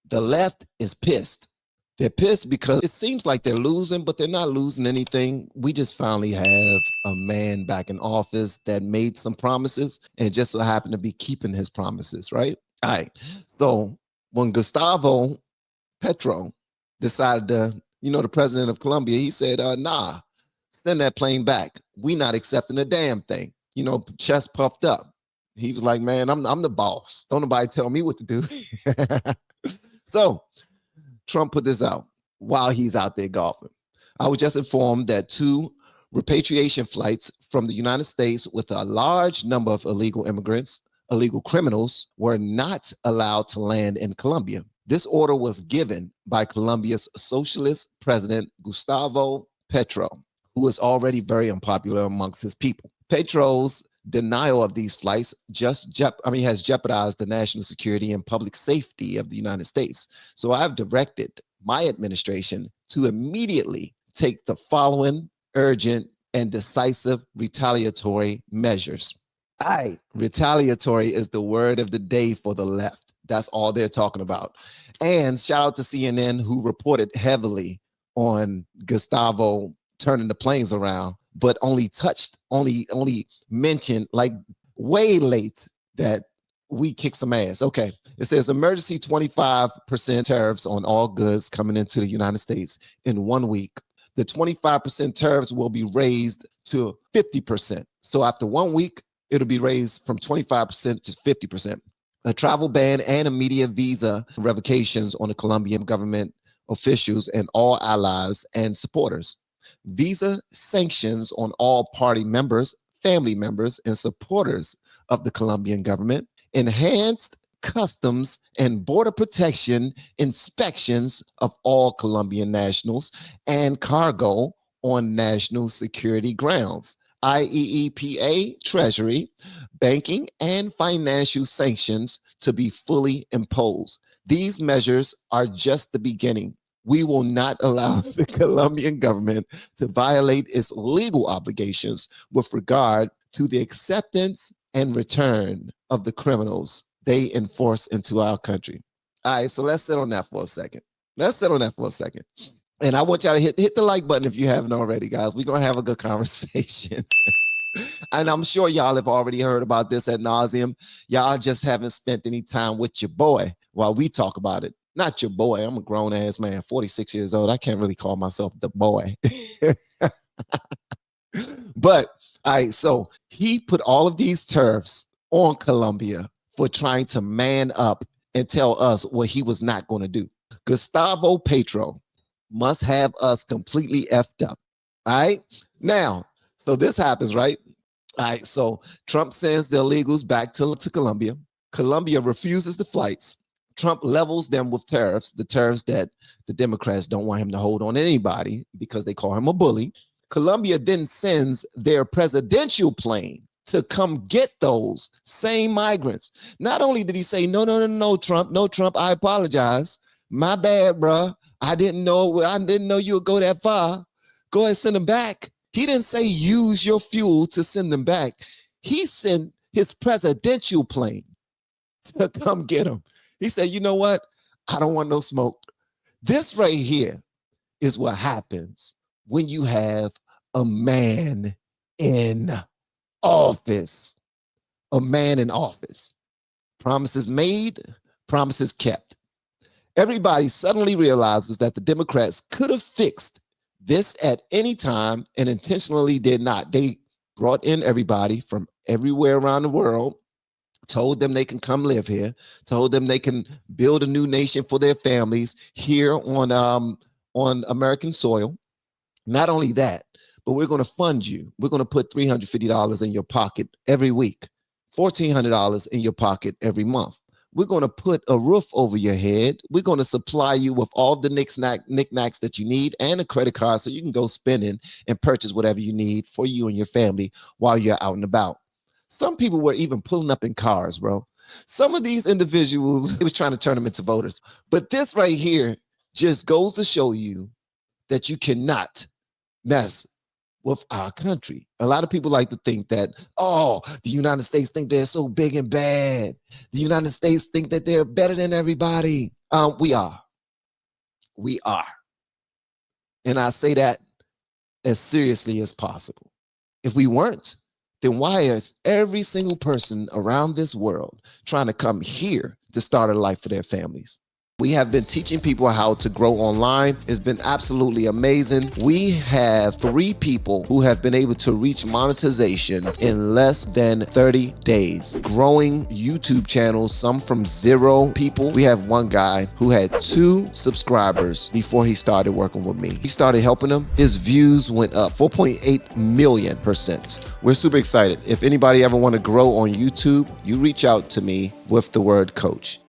The left is pissed. They're pissed because it seems like they're losing, but they're not losing anything. We just finally have a man back in office that made some promises and just so happened to be keeping his promises, right? All right. So when Gustavo Petro decided to, the president of Colombia, he said, nah, send that plane back. We not accepting a damn thing. Chest puffed up. He was like, man, I'm the boss. Don't nobody tell me what to do. So Trump put this out while he's out there golfing. I was just informed that 2 repatriation flights from the United States with a large number of illegal immigrants, illegal criminals, were not allowed to land in Colombia. This order was given by Colombia's socialist president, Gustavo Petro, who is already very unpopular amongst his people. Petro's denial of these flights has jeopardized the national security and public safety of the United States. So I've directed my administration to immediately take the following urgent and decisive retaliatory measures. Retaliatory is the word of the day for the left. That's all they're talking about. And shout out to CNN, who reported heavily on Gustavo turning the planes around, but only mentioned like way late that we kick some ass. Okay. It says emergency 25% tariffs on all goods coming into the United States in 1 week. The 25% tariffs will be raised to 50%. So after 1 week, it'll be raised from 25% to 50%. A travel ban and immediate visa revocations on the Colombian government officials and all allies and supporters. Visa sanctions on all party members, family members, and supporters of the Colombian government. Enhanced customs and border protection inspections of all Colombian nationals and cargo on national security grounds. IEEPA, Treasury, banking, and financial sanctions to be fully imposed. These measures are just the beginning. We will not allow the Colombian government to violate its legal obligations with regard to the acceptance and return of the criminals they enforce into our country. All right, so let's sit on that for a second. And I want y'all to hit the like button if you haven't already, guys. We're going to have a good conversation. And I'm sure y'all have already heard about this ad nauseum. Y'all just haven't spent any time with your boy while we talk about it. Not your boy. I'm a grown-ass man, 46 years old. I can't really call myself the boy. But, all right, so he put all of these tariffs on Colombia for trying to man up and tell us what he was not going to do. Gustavo Petro must have us completely effed up. All right? Now, so this happens, right? All right, so Trump sends the illegals back to Colombia. Colombia refuses the flights. Trump levels them with tariffs, the tariffs that the Democrats don't want him to hold on anybody because they call him a bully. Colombia then sends their presidential plane to come get those same migrants. Not only did he say, no, Trump, I apologize. My bad, bro. I didn't know you would go that far. Go ahead and send them back. He didn't say use your fuel to send them back. He sent his presidential plane to come get them. He said, you know what? I don't want no smoke. This right here is what happens when you have a man in office. A man in office. Promises made, promises kept. Everybody suddenly realizes that the Democrats could have fixed this at any time and intentionally did not. They brought in everybody from everywhere around the world, told them they can come live here, told them they can build a new nation for their families here on American soil. Not only that, but we're going to fund you. We're going to put $350 in your pocket every week, $1,400 in your pocket every month. We're going to put a roof over your head. We're going to supply you with all the knickknacks that you need and a credit card so you can go spending and purchase whatever you need for you and your family while you're out and about. Some people were even pulling up in cars, bro. Some of these individuals, it was trying to turn them into voters. But this right here just goes to show you that you cannot mess with our country. A lot of people like to think that, oh, the United States think they're so big and bad. The United States think that they're better than everybody. We are. We are. And I say that as seriously as possible. If we weren't, then why is every single person around this world trying to come here to start a life for their families? We have been teaching people how to grow online. It's been absolutely amazing. We have 3 people who have been able to reach monetization in less than 30 days. Growing YouTube channels, some from 0 people. We have one guy who had 2 subscribers before he started working with me. He started helping him. His views went up 4.8 million%. We're super excited. If anybody ever want to grow on YouTube, you reach out to me with the word coach.